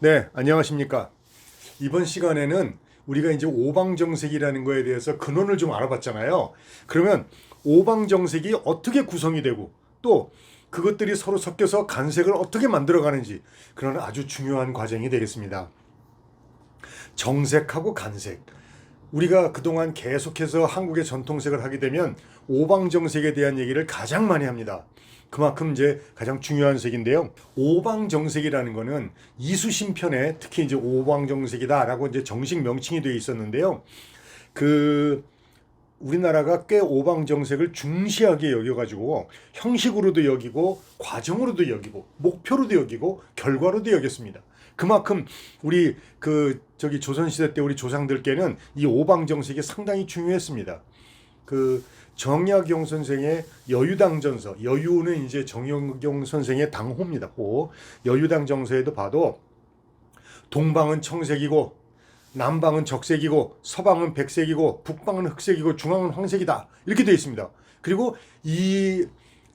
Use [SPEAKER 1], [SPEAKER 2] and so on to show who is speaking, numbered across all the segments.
[SPEAKER 1] 네, 안녕하십니까. 이번 시간에는 우리가 이제 오방정색이라는 거에 대해서 근원을 좀 알아봤잖아요. 그러면 오방정색이 어떻게 구성이 되고 또 그것들이 서로 섞여서 간색을 어떻게 만들어가는지 그런 아주 중요한 과정이 되겠습니다. 정색하고 간색. 우리가 그동안 계속해서 한국의 전통색을 하게 되면 오방정색에 대한 얘기를 가장 많이 합니다. 그만큼 이제 가장 중요한 색인데요. 오방정색이라는 거는 이수신편에 특히 이제 오방정색이다라고 이제 정식 명칭이 되어 있었는데요. 우리나라가 꽤 오방정색을 중시하게 여겨가지고 형식으로도 여기고 과정으로도 여기고 목표로도 여기고 결과로도 여겼습니다. 그만큼 우리 조선시대 때 우리 조상들께는 이 오방정색이 상당히 중요했습니다. 정약용 선생의 여유당전서, 여유는 이제 정약용 선생의 당호입니다. 호. 여유당정서에도 봐도 동방은 청색이고 남방은 적색이고 서방은 백색이고 북방은 흑색이고 중앙은 황색이다. 이렇게 되어 있습니다. 그리고 이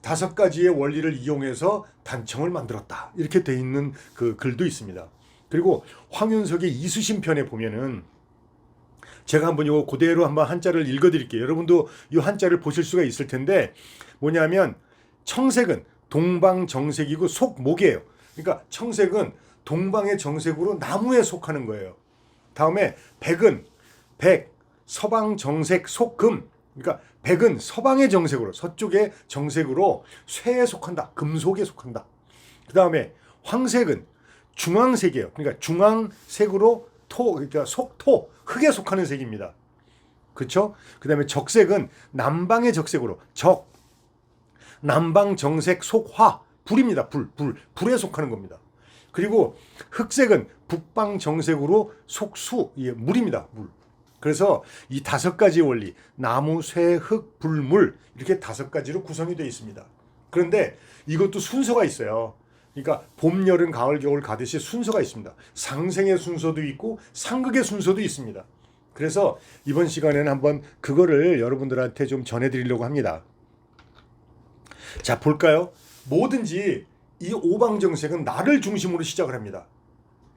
[SPEAKER 1] 5가지의 원리를 이용해서 단청을 만들었다. 이렇게 되어 있는 그 글도 있습니다. 그리고 황윤석의 이수신편에 보면은 제가 한번 이거 그대로 한번 한자를 읽어드릴게요. 여러분도 이 한자를 보실 수가 있을 텐데 뭐냐면 청색은 동방 정색이고 속목이에요. 그러니까 청색은 동방의 정색으로 나무에 속하는 거예요. 다음에 백은 서방 정색 속금. 그러니까 백은 서방의 정색으로 서쪽의 정색으로 쇠에 속한다. 금속에 속한다. 그 다음에 황색은 중앙색이에요. 그러니까 중앙색으로 그러니까 속토, 흙에 속하는 색입니다. 그렇죠? 그 다음에 적색은 남방의 적색으로 남방 정색 속화, 불입니다. 불에 속하는 겁니다. 그리고 흑색은 북방 정색으로 속수, 물입니다. 물. 그래서 이 5가지 원리, 나무, 쇠, 흙, 불, 물 이렇게 5가지로 구성이 되어 있습니다. 그런데 이것도 순서가 있어요. 그러니까 봄, 여름, 가을, 겨울 가듯이 순서가 있습니다. 상생의 순서도 있고 상극의 순서도 있습니다. 그래서 이번 시간에는 한번 그거를 여러분들한테 좀 전해드리려고 합니다. 자, 볼까요? 뭐든지 이 오방정색은 나를 중심으로 시작을 합니다.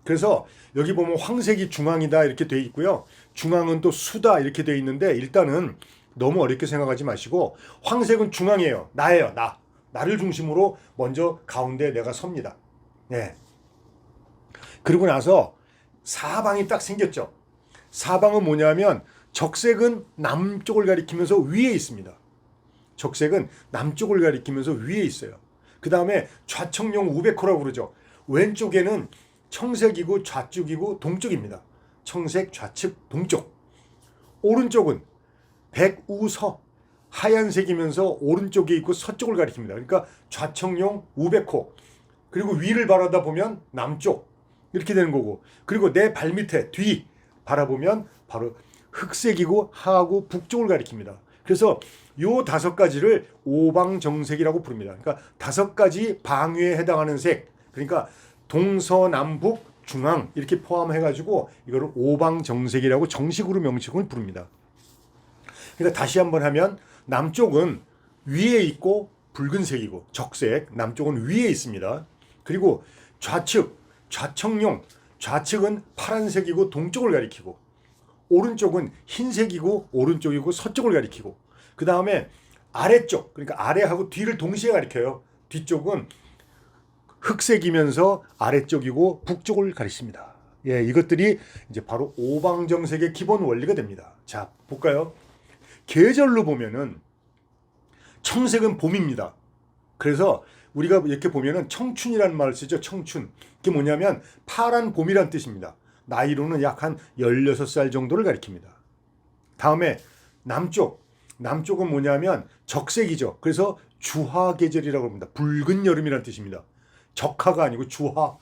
[SPEAKER 1] 그래서 여기 보면 황색이 중앙이다 이렇게 되어 있고요. 중앙은 또 수다 이렇게 되어 있는데 일단은 너무 어렵게 생각하지 마시고 황색은 중앙이에요. 나예요. 나를 중심으로 먼저 가운데 내가 섭니다. 네. 그리고 나서 사방이 딱 생겼죠. 사방은 뭐냐면 적색은 남쪽을 가리키면서 위에 있습니다. 적색은 남쪽을 가리키면서 위에 있어요. 그 다음에 좌청룡 우백호라고 그러죠. 왼쪽에는 청색이고 좌측이고 동쪽입니다. 청색, 좌측, 동쪽. 오른쪽은 백우서. 하얀색이면서 오른쪽에 있고 서쪽을 가리킵니다. 그러니까 좌청룡 우백호. 그리고 위를 바라다 보면 남쪽. 이렇게 되는 거고. 그리고 내 발밑에 뒤 바라보면 바로 흑색이고 하하고 북쪽을 가리킵니다. 그래서 요 5가지를 오방정색이라고 부릅니다. 그러니까 5가지 방위에 해당하는 색. 그러니까 동서남북 중앙 이렇게 포함해가지고 이거를 오방정색이라고 정식으로 명칭을 부릅니다. 그러니까 다시 한번 하면 남쪽은 위에 있고 붉은색이고 적색, 남쪽은 위에 있습니다. 그리고 좌측, 좌청룡, 좌측은 파란색이고 동쪽을 가리키고 오른쪽은 흰색이고 오른쪽이고 서쪽을 가리키고 그 다음에 아래쪽, 그러니까 아래하고 뒤를 동시에 가리켜요. 뒤쪽은 흑색이면서 아래쪽이고 북쪽을 가리킵니다. 예, 이것들이 이제 바로 오방정색의 기본 원리가 됩니다. 자, 볼까요? 계절로 보면은 청색은 봄입니다. 그래서 우리가 이렇게 보면은 청춘이라는 말을 쓰죠. 청춘. 그게 뭐냐면 파란 봄이란 뜻입니다. 나이로는 약 한 16살 정도를 가리킵니다. 다음에 남쪽은 뭐냐면 적색이죠. 그래서 주화 계절이라고 합니다. 붉은 여름이란 뜻입니다. 적화가 아니고 주화,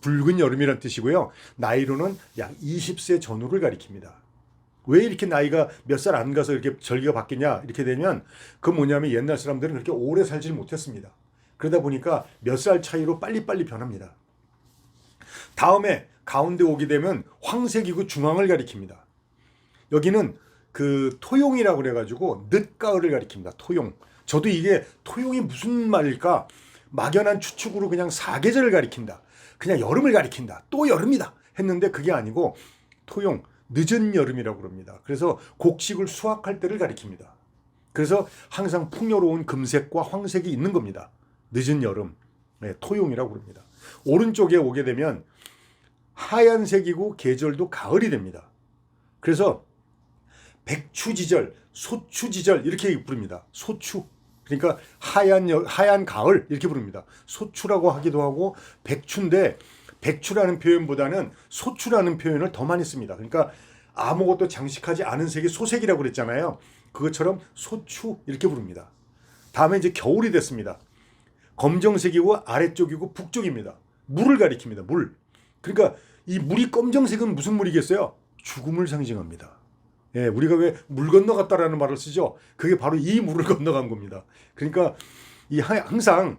[SPEAKER 1] 붉은 여름이란 뜻이고요. 나이로는 약 20세 전후를 가리킵니다. 왜 이렇게 나이가 몇 살 안 가서 이렇게 절기가 바뀌냐 이렇게 되면 그 뭐냐면 옛날 사람들은 그렇게 오래 살지 못했습니다. 그러다 보니까 몇 살 차이로 빨리빨리 변합니다. 다음에 가운데 오게 되면 황색이고 중앙을 가리킵니다. 여기는 토용이라고 그래가지고 늦가을을 가리킵니다. 토용. 저도 이게 토용이 무슨 말일까 막연한 추측으로 그냥 사계절을 가리킨다. 그냥 여름을 가리킨다. 또 여름이다. 했는데 그게 아니고 토용, 늦은 여름이라고 그럽니다. 그래서 곡식을 수확할 때를 가리킵니다. 그래서 항상 풍요로운 금색과 황색이 있는 겁니다. 늦은 여름, 네, 토용이라고 그럽니다. 오른쪽에 오게 되면 하얀색이고 계절도 가을이 됩니다. 그래서 백추지절, 소추지절 이렇게 부릅니다. 소추. 그러니까 하얀 가을 이렇게 부릅니다. 소추라고 하기도 하고 백추인데 백추라는 표현보다는 소추라는 표현을 더 많이 씁니다. 그러니까 아무것도 장식하지 않은 색이 소색이라고 그랬잖아요. 그것처럼 소추 이렇게 부릅니다. 다음에 이제 겨울이 됐습니다. 검정색이고 아래쪽이고 북쪽입니다. 물을 가리킵니다. 물. 그러니까 이 물이 검정색은 무슨 물이겠어요? 죽음을 상징합니다. 예, 우리가 왜 물 건너갔다라는 말을 쓰죠? 그게 바로 이 물을 건너간 겁니다. 그러니까 항상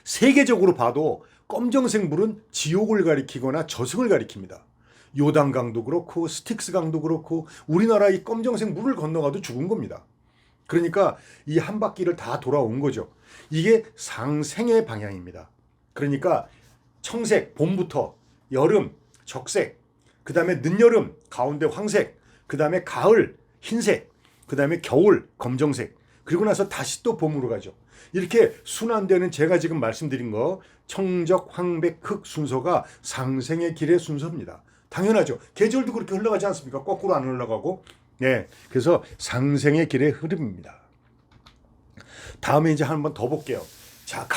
[SPEAKER 1] 세계적으로 봐도 검정색 물은 지옥을 가리키거나 저승을 가리킵니다. 요단강도 그렇고 스틱스강도 그렇고 우리나라 이 검정색 물을 건너가도 죽은 겁니다. 그러니까 이 한 바퀴를 다 돌아온 거죠. 이게 상생의 방향입니다. 그러니까 청색, 봄부터 여름, 적색, 그 다음에 늦여름, 가운데 황색, 그 다음에 가을, 흰색, 그 다음에 겨울, 검정색, 그리고 나서 다시 또 봄으로 가죠. 이렇게 순환되는 제가 지금 말씀드린 거 청적, 황백, 흑 순서가 상생의 길의 순서입니다. 당연하죠. 계절도 그렇게 흘러가지 않습니까? 거꾸로 안 흘러가고. 네, 그래서 상생의 길의 흐름입니다. 다음에 이제 한번 더 볼게요. 자,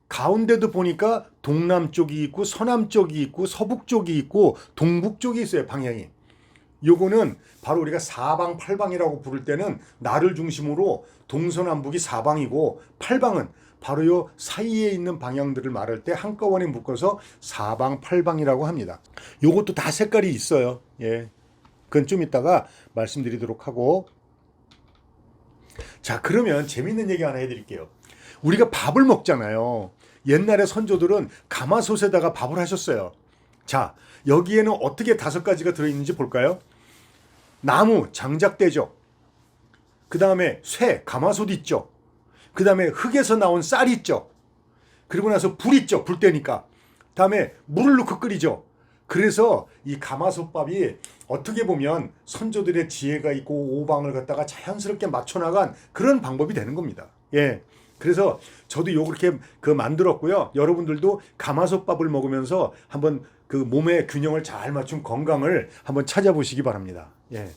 [SPEAKER 1] 가운데도 보니까 동남쪽이 있고 서남쪽이 있고 서북쪽이 있고 동북쪽이 있어요. 방향이. 요거는 바로 우리가 사방팔방이라고 부를 때는 나를 중심으로 동서남북이 사방이고 팔방은 바로 요 사이에 있는 방향들을 말할 때 한꺼번에 묶어서 사방팔방이라고 합니다. 요것도 다 색깔이 있어요. 예. 그건 좀 이따가 말씀드리도록 하고. 자, 그러면 재밌는 얘기 하나 해드릴게요. 우리가 밥을 먹잖아요. 옛날에 선조들은 가마솥에다가 밥을 하셨어요. 자, 여기에는 어떻게 5가지가 들어있는지 볼까요? 나무, 장작대죠. 그 다음에 쇠, 가마솥 있죠. 그 다음에 흙에서 나온 쌀 있죠. 그리고 나서 불 있죠. 불 때니까. 다음에 물을 넣고 끓이죠. 그래서 이 가마솥밥이 어떻게 보면 선조들의 지혜가 있고 오방을 갖다가 자연스럽게 맞춰나간 그런 방법이 되는 겁니다. 예. 그래서 저도 요렇게 만들었고요. 여러분들도 가마솥밥을 먹으면서 한번 그 몸의 균형을 잘 맞춘 건강을 한번 찾아보시기 바랍니다. 예.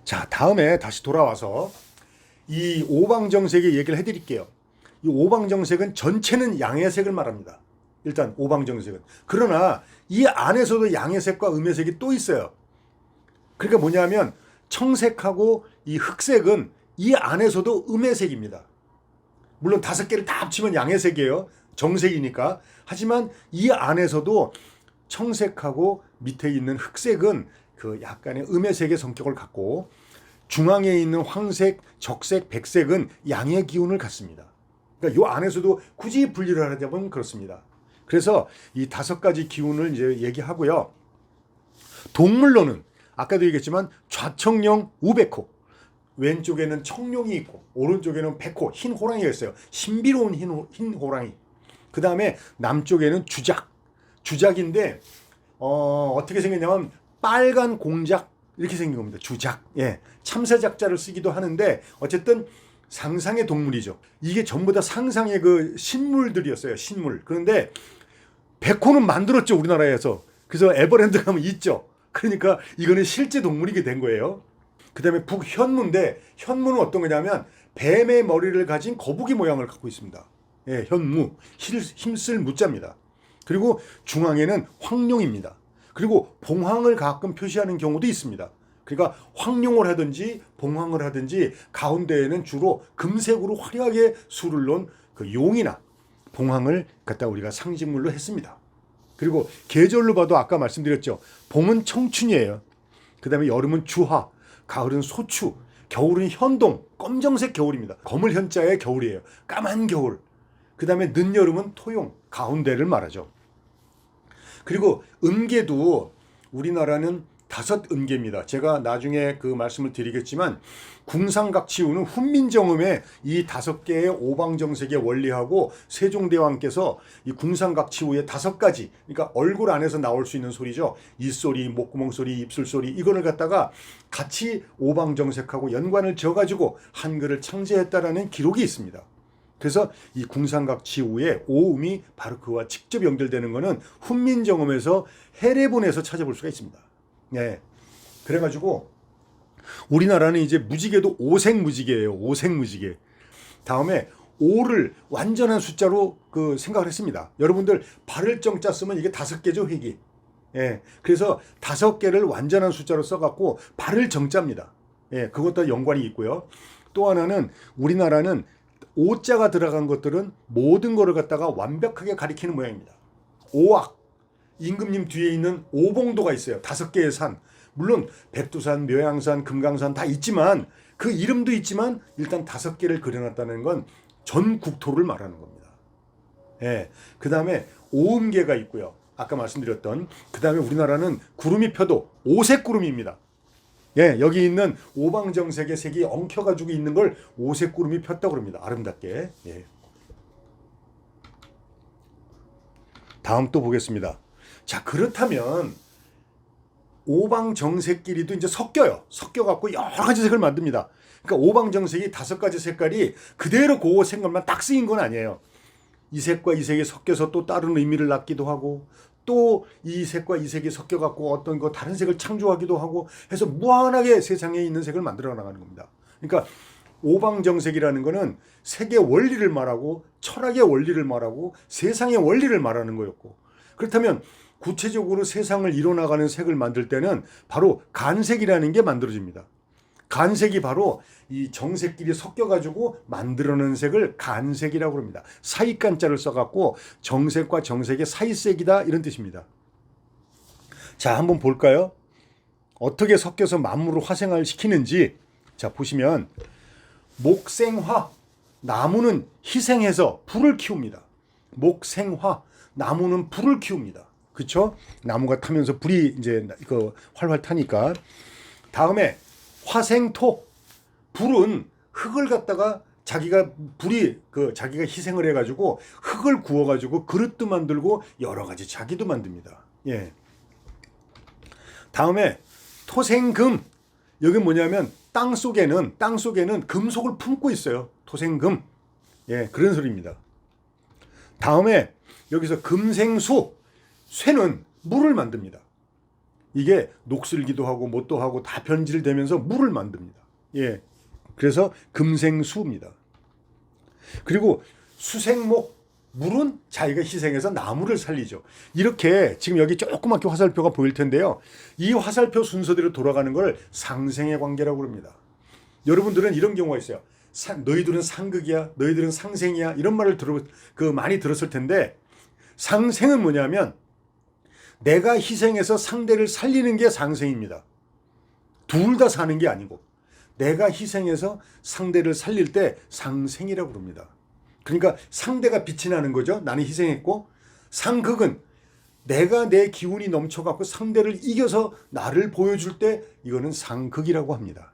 [SPEAKER 1] 자, 다음에 다시 돌아와서 이 오방정색의 얘기를 해드릴게요. 이 오방정색은 전체는 양해색을 말합니다. 일단 오방정색은. 그러나 이 안에서도 양해색과 음해색이 또 있어요. 그러니까 뭐냐면 청색하고 이 흑색은 이 안에서도 음해색입니다. 물론 5개를 다 합치면 양해색이에요. 정색이니까. 하지만 이 안에서도 청색하고 밑에 있는 흑색은 그 약간의 음해색의 성격을 갖고 중앙에 있는 황색, 적색, 백색은 양의 기운을 갖습니다. 그러니까 이 안에서도 굳이 분리를 하자면 그렇습니다. 그래서 이 5가지 기운을 이제 얘기하고요. 동물로는 아까도 얘기했지만 좌청룡, 우백호. 왼쪽에는 청룡이 있고 오른쪽에는 백호, 흰 호랑이가 있어요. 신비로운 흰 호랑이. 그 다음에 남쪽에는 주작. 주작인데 어떻게 생겼냐면 빨간 공작 이렇게 생긴 겁니다. 주작. 예, 참새작자를 쓰기도 하는데 어쨌든 상상의 동물이죠. 이게 전부 다 상상의 그 신물들이었어요. 신물. 그런데 백호는 만들었죠. 우리나라에서. 그래서 에버랜드 가면 있죠. 그러니까 이거는 실제 동물이게 된 거예요. 그 다음에 북현무인데 현무는 어떤 거냐면 뱀의 머리를 가진 거북이 모양을 갖고 있습니다. 예, 현무. 힘쓸 무자입니다. 그리고 중앙에는 황룡입니다. 그리고 봉황을 가끔 표시하는 경우도 있습니다. 그러니까 황룡을 하든지 봉황을 하든지 가운데에는 주로 금색으로 화려하게 술을 놓은 그 용이나 봉황을 갖다 우리가 상징물로 했습니다. 그리고 계절로 봐도 아까 말씀드렸죠. 봄은 청춘이에요. 그 다음에 여름은 주화, 가을은 소추, 겨울은 현동, 검정색 겨울입니다. 검을 현자의 겨울이에요. 까만 겨울. 그 다음에 늦여름은 토용, 가운데를 말하죠. 그리고 음계도 우리나라는 다섯 은계입니다. 제가 나중에 그 말씀을 드리겠지만 궁상각치우는 훈민정음의 이 다섯 개의 오방정색의 원리하고 세종대왕께서 이 궁상각치우의 다섯 가지, 그러니까 얼굴 안에서 나올 수 있는 소리죠. 입소리, 목구멍 소리, 입술 소리, 이거를 갖다가 같이 오방정색하고 연관을 지어가지고 한글을 창제했다라는 기록이 있습니다. 그래서 이 궁상각치우의 오음이 바로 그와 직접 연결되는 것은 훈민정음에서 해례본에서 찾아볼 수가 있습니다. 네. 그래가지고 우리나라는 이제 무지개도 오색무지개예요. 오색무지개. 다음에 5를 완전한 숫자로 그 생각을 했습니다. 여러분들 발을 정자 쓰면 이게 5개죠, 획이. 예. 그래서 5개를 완전한 숫자로 써갖고 발을 정자입니다. 예. 그것도 연관이 있고요. 또 하나는 우리나라는 오자가 들어간 것들은 모든 거를 갖다가 완벽하게 가리키는 모양입니다. 오악, 임금님 뒤에 있는 오봉도가 있어요. 5개의 산. 물론 백두산, 묘양산, 금강산 다 있지만 그 이름도 있지만 일단 5개를 그려놨다는 건 전 국토를 말하는 겁니다. 예. 그 다음에 오음계가 있고요. 아까 말씀드렸던 그 다음에 우리나라는 구름이 펴도 오색 구름입니다. 예, 여기 있는 오방정색의 색이 엉켜가지고 있는 걸 오색 구름이 폈다고 합니다. 아름답게. 예. 다음 또 보겠습니다. 자, 그렇다면 오방정색끼리도 이제 섞여요. 섞여갖고 여러 가지 색을 만듭니다. 그러니까 오방정색이 5가지 색깔이 그대로 그 색깔만 딱 쓰인 건 아니에요. 이 색과 이 색이 섞여서 또 다른 의미를 낳기도 하고 또 이 색과 이 색이 섞여갖고 어떤 거 다른 색을 창조하기도 하고 해서 무한하게 세상에 있는 색을 만들어 나가는 겁니다. 그러니까 오방정색이라는 거는 색의 원리를 말하고 철학의 원리를 말하고 세상의 원리를 말하는 거였고, 그렇다면 구체적으로 세상을 이뤄나가는 색을 만들 때는 바로 간색이라는 게 만들어집니다. 간색이 바로 이 정색끼리 섞여가지고 만들어낸 색을 간색이라고 합니다. 사이간자를 써갖고 정색과 정색의 사이색이다 이런 뜻입니다. 자, 한번 볼까요? 어떻게 섞여서 만물을 화생을 시키는지. 자, 보시면 목생화, 나무는 희생해서 불을 키웁니다. 목생화, 나무는 불을 키웁니다. 그렇죠? 나무가 타면서 불이 이제 그 활활 타니까. 다음에 화생토, 불은 흙을 갖다가 자기가 자기가 희생을 해가지고 흙을 구워가지고 그릇도 만들고 여러 가지 자기도 만듭니다. 예. 다음에 토생금, 여기 뭐냐면 땅 속에는 금속을 품고 있어요. 토생금. 예, 그런 소리입니다. 다음에 여기서 금생수, 쇠는 물을 만듭니다. 이게 녹슬기도 하고 못도 하고 다 변질되면서 물을 만듭니다. 예. 그래서 금생수입니다. 그리고 수생목, 물은 자기가 희생해서 나무를 살리죠. 이렇게 지금 여기 조그맣게 화살표가 보일 텐데요. 이 화살표 순서대로 돌아가는 걸 상생의 관계라고 합니다. 여러분들은 이런 경우가 있어요. 너희들은 상극이야, 너희들은 상생이야, 이런 말을 많이 들었을 텐데, 상생은 뭐냐면 내가 희생해서 상대를 살리는 게 상생입니다. 둘 다 사는 게 아니고 내가 희생해서 상대를 살릴 때 상생이라고 합니다. 그러니까 상대가 빛이 나는 거죠. 나는 희생했고, 상극은 내가 내 기운이 넘쳐갖고 상대를 이겨서 나를 보여줄 때 이거는 상극이라고 합니다.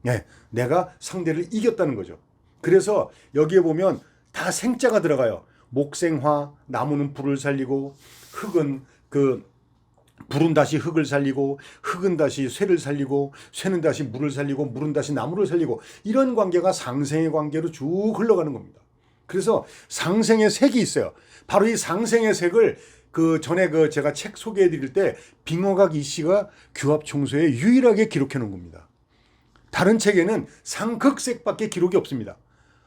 [SPEAKER 1] 네, 내가 상대를 이겼다는 거죠. 그래서 여기에 보면 다 생자가 들어가요. 목생화, 나무는 불을 살리고, 흙은 불은 다시 흙을 살리고, 흙은 다시 쇠를 살리고, 쇠는 다시 물을 살리고, 물은 다시 나무를 살리고, 이런 관계가 상생의 관계로 쭉 흘러가는 겁니다. 그래서 상생의 색이 있어요. 바로 이 상생의 색을 전에 제가 책 소개해 드릴 때 빙어각 이씨가 규합총소에 유일하게 기록해 놓은 겁니다. 다른 책에는 상극색밖에 기록이 없습니다.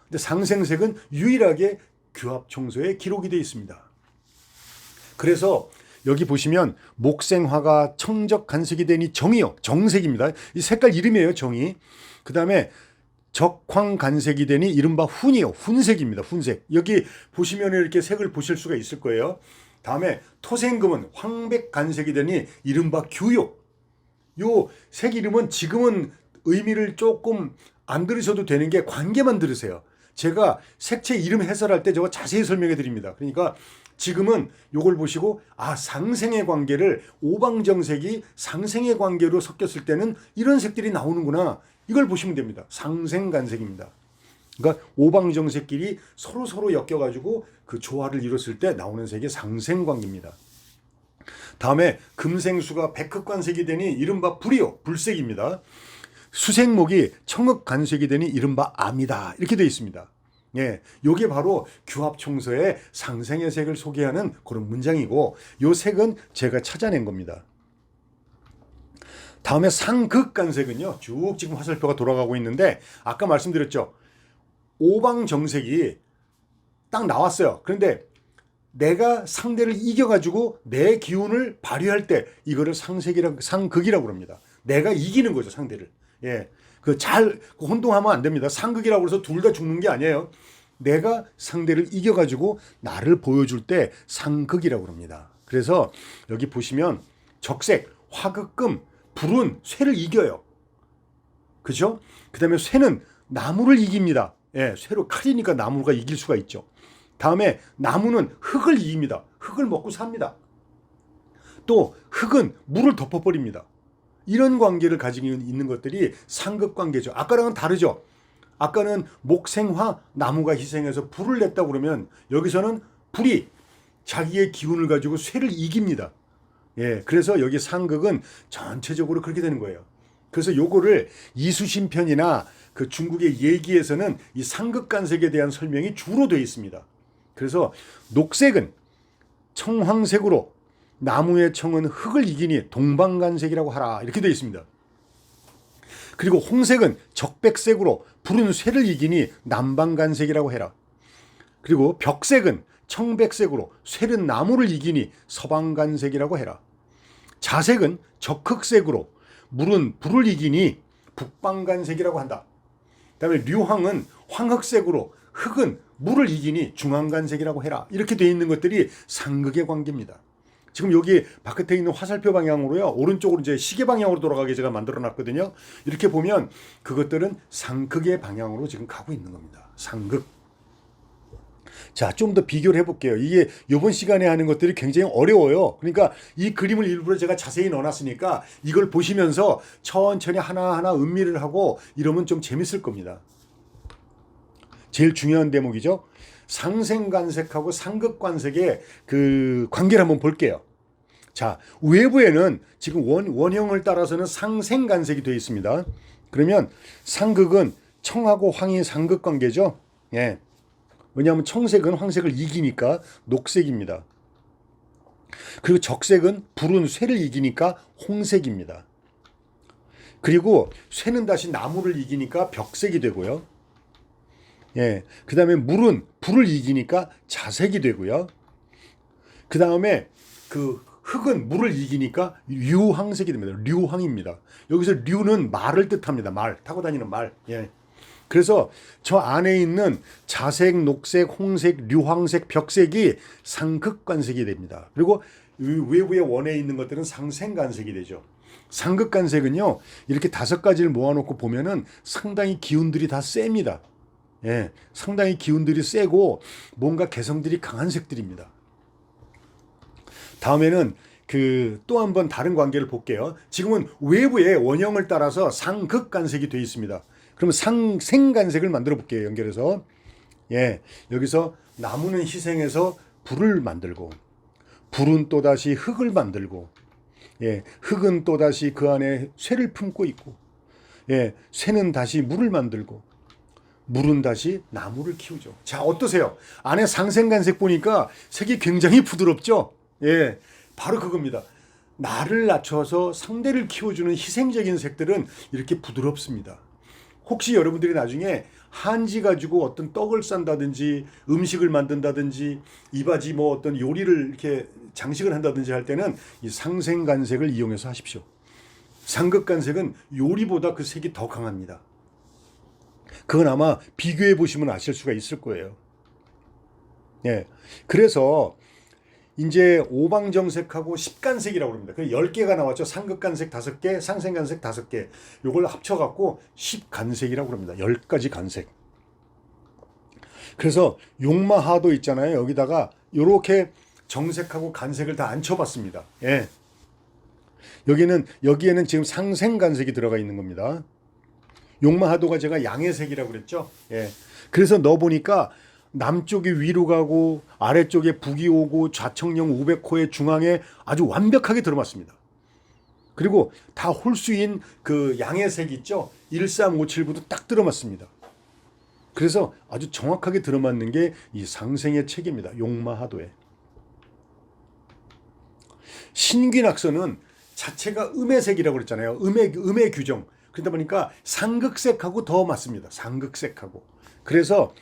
[SPEAKER 1] 근데 상생색은 유일하게 규합총소에 기록이 되어 있습니다. 그래서 여기 보시면 목생화가 청적간색이 되니 정이요. 정색입니다. 이 색깔 이름이에요. 정이. 그 다음에 적황간색이 되니 이른바 훈이요. 훈색입니다. 훈색. 여기 보시면 이렇게 색을 보실 수가 있을 거예요. 다음에 토생금은 황백간색이 되니 이른바 규요. 요 색 이름은 지금은 의미를 조금 안 들으셔도 되는 게 관계만 들으세요. 제가 색채 이름 해설할 때 저거 자세히 설명해 드립니다. 그러니까 지금은 요걸 보시고 상생의 관계를 오방정색이 상생의 관계로 섞였을 때는 이런 색들이 나오는구나. 이걸 보시면 됩니다. 상생간색입니다. 그러니까 오방정색끼리 서로 엮여가지고 그 조화를 이뤘을 때 나오는 색이 상생관계입니다. 다음에 금생수가 백흑관색이 되니 이른바 불이요. 불색입니다. 수생목이 청흑간색이 되니 이른바 암이다. 이렇게 되어 있습니다. 예, 요게 바로 규합총서의 상생의 색을 소개하는 그런 문장이고, 요 색은 제가 찾아낸 겁니다. 다음에 상극간색은요, 쭉 지금 화살표가 돌아가고 있는데, 아까 말씀드렸죠. 오방정색이 딱 나왔어요. 그런데 내가 상대를 이겨가지고 내 기운을 발휘할 때 이거를 상극이라고 합니다. 내가 이기는 거죠, 상대를. 예. 혼동하면 안 됩니다. 상극이라고 해서 둘 다 죽는 게 아니에요. 내가 상대를 이겨가지고 나를 보여줄 때 상극이라고 합니다. 그래서 여기 보시면 적색, 화극금, 불은 쇠를 이겨요. 그죠? 그 다음에 쇠는 나무를 이깁니다. 예, 쇠로 칼이니까 나무가 이길 수가 있죠. 다음에 나무는 흙을 이깁니다. 흙을 먹고 삽니다. 또 흙은 물을 덮어버립니다. 이런 관계를 가지고 있는 것들이 상극관계죠. 아까랑은 다르죠. 아까는 목생화, 나무가 희생해서 불을 냈다고 그러면 여기서는 불이 자기의 기운을 가지고 쇠를 이깁니다. 예, 그래서 여기 상극은 전체적으로 그렇게 되는 거예요. 그래서 요거를 이수신편이나 그 중국의 예기에서는 이 상극간색에 대한 설명이 주로 되어 있습니다. 그래서 녹색은 청황색으로, 나무의 청은 흙을 이기니 동방간색이라고 하라. 이렇게 되어 있습니다. 그리고 홍색은 적백색으로 푸른 쇠를 이기니 남방간색이라고 해라. 그리고 벽색은 청백색으로 쇠는 나무를 이기니 서방간색이라고 해라. 자색은 적흑색으로 물은 불을 이기니 북방간색이라고 한다. 그다음에 류황은 황흑색으로 흙은 물을 이기니 중앙간색이라고 해라. 이렇게 되어 있는 것들이 상극의 관계입니다. 지금 여기 바깥에 있는 화살표 방향으로요, 오른쪽으로 이제 시계 방향으로 돌아가게 제가 만들어 놨거든요. 이렇게 보면 그것들은 상극의 방향으로 지금 가고 있는 겁니다. 상극. 자, 좀 더 비교를 해볼게요. 이게 이번 시간에 하는 것들이 굉장히 어려워요. 그러니까 이 그림을 일부러 제가 자세히 넣어놨으니까 이걸 보시면서 천천히 하나하나 음미를 하고 이러면 좀 재밌을 겁니다. 제일 중요한 대목이죠. 상생관색하고 상극관색의 그 관계를 한번 볼게요. 자, 외부에는 지금 원형을 따라서는 상생관색이 되어 있습니다. 그러면 상극은 청하고 황이 상극관계죠. 예. 왜냐하면 청색은 황색을 이기니까 녹색입니다. 그리고 적색은 불은 쇠를 이기니까 홍색입니다. 그리고 쇠는 다시 나무를 이기니까 벽색이 되고요. 예, 그 다음에 물은 불을 이기니까 자색이 되고요. 그 다음에 그 흙은 물을 이기니까 류황색이 됩니다. 류황입니다. 여기서 류는 말을 뜻합니다. 말, 타고 다니는 말. 예. 그래서 저 안에 있는 자색, 녹색, 홍색, 류황색, 벽색이 상극관색이 됩니다. 그리고 외부의 원에 있는 것들은 상생관색이 되죠. 상극관색은요, 이렇게 5가지를 모아놓고 보면은 상당히 기운들이 다 셉니다. 예, 상당히 기운들이 세고 뭔가 개성들이 강한 색들입니다. 다음에는 또 한번 다른 관계를 볼게요. 지금은 외부의 원형을 따라서 상극간색이 되어 있습니다. 그러면 상생간색을 만들어 볼게요. 연결해서. 예, 여기서 나무는 희생해서 불을 만들고, 불은 또다시 흙을 만들고, 예, 흙은 또다시 그 안에 쇠를 품고 있고, 예, 쇠는 다시 물을 만들고, 물은 다시 나무를 키우죠. 자, 어떠세요? 안에 상생간색 보니까 색이 굉장히 부드럽죠? 예, 바로 그겁니다. 나를 낮춰서 상대를 키워주는 희생적인 색들은 이렇게 부드럽습니다. 혹시 여러분들이 나중에 한지 가지고 어떤 떡을 싼다든지 음식을 만든다든지 이바지 뭐 어떤 요리를 이렇게 장식을 한다든지 할 때는 이 상생간색을 이용해서 하십시오. 상극간색은 요리보다 그 색이 더 강합니다. 그건 아마 비교해 보시면 아실 수가 있을 거예요. 예. 그래서 이제 오방정색하고 10간색이라고 합니다. 그 10개가 나왔죠. 상극간색 5개, 상생간색 5개. 요걸 합쳐갖고 10간색이라고 합니다. 10가지 간색. 그래서 용마하도 있잖아요. 여기다가 요렇게 정색하고 간색을 다 앉혀봤습니다. 예. 여기에는 지금 상생간색이 들어가 있는 겁니다. 용마하도가 제가 양해색이라고 그랬죠. 예. 그래서 넣어 보니까 남쪽이 위로 가고 아래쪽에 북이 오고 좌청령 500호의 중앙에 아주 완벽하게 들어맞습니다. 그리고 다 홀수인 그 양해색 있죠. 1357부도 딱 들어맞습니다. 그래서 아주 정확하게 들어맞는 게 이 상생의 책입니다. 용마하도에. 신귀낙서는 자체가 음의색이라고 그랬잖아요. 음의 규정. 그러다 보니까 상극색하고 더 맞습니다. 상극색하고. 그래서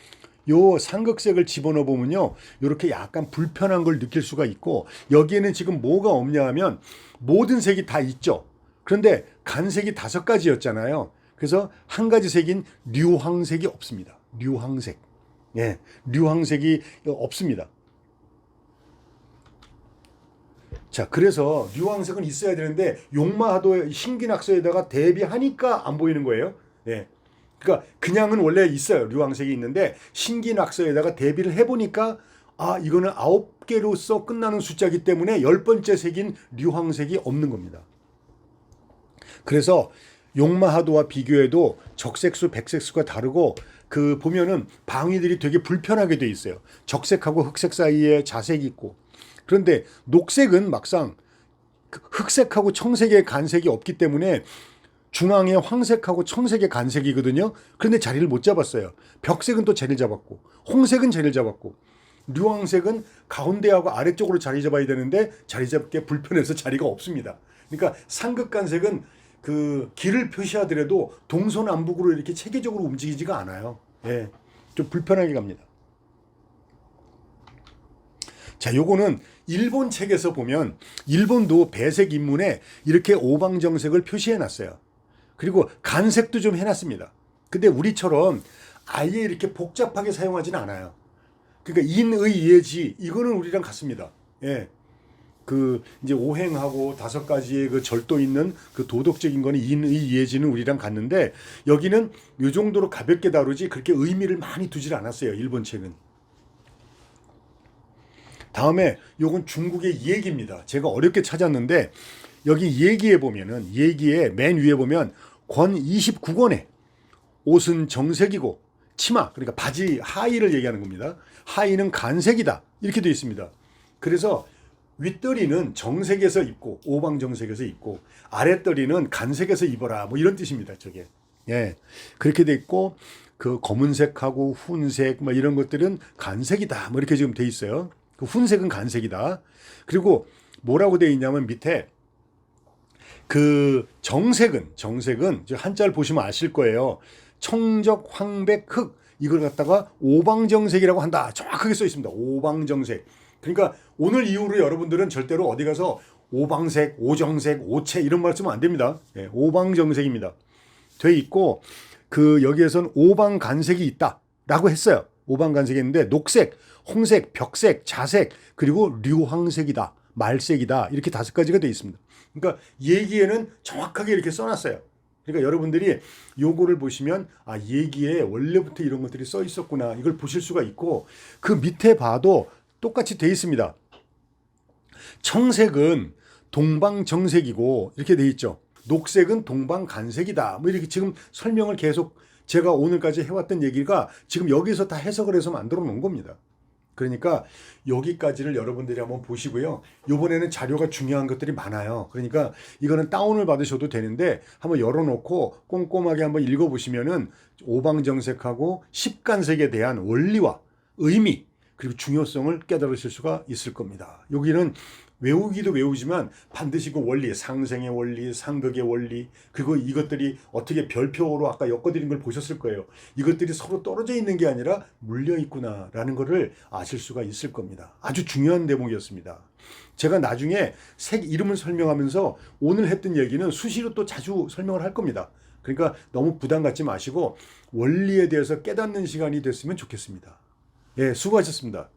[SPEAKER 1] 요 상극색을 집어넣어 보면요, 이렇게 약간 불편한 걸 느낄 수가 있고, 여기에는 지금 뭐가 없냐 하면 모든 색이 다 있죠. 그런데 간색이 5가지였잖아요. 그래서 한 가지 색인 류황색이 없습니다. 류황색. 예, 류황색이 없습니다. 자, 그래서 류황색은 있어야 되는데 용마하도의 신귀낙서에다가 대비하니까 안 보이는 거예요. 예. 그러니까 그냥은 원래 있어요. 류황색이 있는데 신귀낙서에다가 대비를 해보니까 아, 이거는 9개로서 끝나는 숫자이기 때문에 10번째 색인 류황색이 없는 겁니다. 그래서 용마하도와 비교해도 적색수, 백색수가 다르고 그 보면은 방위들이 되게 불편하게 돼 있어요. 적색하고 흑색 사이에 자색이 있고. 그런데 녹색은 막상 흑색하고 청색의 간색이 없기 때문에 중앙에 황색하고 청색의 간색이거든요. 그런데 자리를 못 잡았어요. 벽색은 또 자리를 잡았고, 홍색은 자리를 잡았고, 류황색은 가운데하고 아래쪽으로 자리 잡아야 되는데 자리 잡기 불편해서 자리가 없습니다. 그러니까 상극간색은 그 길을 표시하더라도 동서남북으로 이렇게 체계적으로 움직이지가 않아요. 예, 좀 불편하게 갑니다. 자, 요거는 일본 책에서 보면 일본도 배색 인문에 이렇게 오방정색을 표시해 놨어요. 그리고 간색도 좀 해놨습니다. 근데 우리처럼 아예 이렇게 복잡하게 사용하지는 않아요. 그러니까 인의 예지 이거는 우리랑 같습니다. 예. 그 이제 오행하고 5가지의 그 절도 있는 그 도덕적인 거는 인의 예지는 우리랑 같는데 여기는 요 정도로 가볍게 다루지 그렇게 의미를 많이 두질 않았어요. 일본 책은. 다음에 요건 중국의 예기입니다. 제가 어렵게 찾았는데 여기 예기에 보면은 예기에 맨 위에 보면 권 29권에 옷은 정색이고 치마 그러니까 바지 하의를 얘기하는 겁니다. 하의는 간색이다 이렇게 되어 있습니다. 그래서 윗다리는 정색에서 입고 오방정색에서 입고 아랫다리는 간색에서 입어라 뭐 이런 뜻입니다. 저게 예 그렇게 돼 있고 그 검은색하고 훈색 뭐 이런 것들은 간색이다 뭐 이렇게 지금 돼 있어요. 그 훈색은 간색이다. 그리고 뭐라고 되어 있냐면 밑에 그 정색은 한자를 보시면 아실 거예요. 청적, 황백, 흑 이걸 갖다가 오방정색이라고 한다. 정확하게 써 있습니다. 오방정색. 그러니까 오늘 이후로 여러분들은 절대로 어디 가서 오방색, 오정색, 오채 이런 말 쓰면 안 됩니다. 예, 오방정색입니다. 돼 있고 그 여기에선 오방간색이 있다라고 했어요. 오방간색이 있는데 녹색, 홍색, 벽색, 자색 그리고 류황색이다. 말색이다. 이렇게 5가지가 되어 있습니다. 그러니까 예기에는 정확하게 이렇게 써놨어요. 그러니까 여러분들이 요거를 보시면 아 예기에 원래부터 이런 것들이 써 있었구나 이걸 보실 수가 있고 그 밑에 봐도 똑같이 되어 있습니다. 청색은 동방정색이고 이렇게 되어 있죠. 녹색은 동방간색이다. 뭐 이렇게 지금 설명을 계속 제가 오늘까지 해왔던 얘기가 지금 여기서 다 해석을 해서 만들어 놓은 겁니다. 그러니까 여기까지를 여러분들이 한번 보시고요. 이번에는 자료가 중요한 것들이 많아요. 그러니까 이거는 다운을 받으셔도 되는데 한번 열어놓고 꼼꼼하게 한번 읽어보시면은 오방정색하고 십간색에 대한 원리와 의미 그리고 중요성을 깨달으실 수가 있을 겁니다. 여기는 외우기도 외우지만 반드시 그 원리, 상생의 원리, 상극의 원리, 그리고 이것들이 어떻게 별표로 아까 엮어드린 걸 보셨을 거예요. 이것들이 서로 떨어져 있는 게 아니라 물려 있구나라는 것을 아실 수가 있을 겁니다. 아주 중요한 대목이었습니다. 제가 나중에 색 이름을 설명하면서 오늘 했던 얘기는 수시로 또 자주 설명을 할 겁니다. 그러니까 너무 부담 갖지 마시고 원리에 대해서 깨닫는 시간이 됐으면 좋겠습니다. 예, 수고하셨습니다.